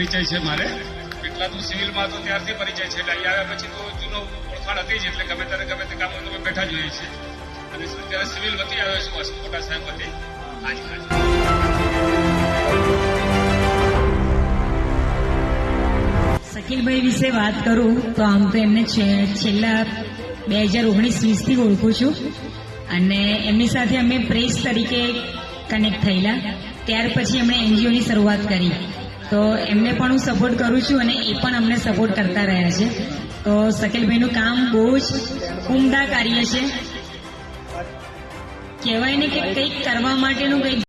પરિચય છે મારે. એટલા તો સિવિલમાં તો ત્યારથી પરિચય છે, એટલે અહીંયા આવ્યા પછી તો જૂનો ઓળખાણ હતી જ, એટલે ગમે ત્યારે ગમે તે કામ તમે બેઠા જ હોઈએ છીએ. અને અત્યારે સિવિલ વતી આવ્યો છું, મોટા સાહેબ વતી. હાજી હાજી. શકીલભાઈ વિશે વાત કરું તો આમ તો એમને છેલ્લા 2019-20થી ઓળખું છું, અને એમની સાથે અમે પ્રેસ તરીકે કનેક્ટ થયેલા. ત્યાર પછી એમણે એનજીઓની શરૂઆત કરી, તો એમને પણ હું સપોર્ટ કરું છું અને એ પણ અમને સપોર્ટ કરતા રહ્યા છે. તો શકીલભાઈનું કામ બહુ જ ઉમદા કાર્ય છે. કહેવાય ને કે કંઈક કરવા માટેનું કંઈક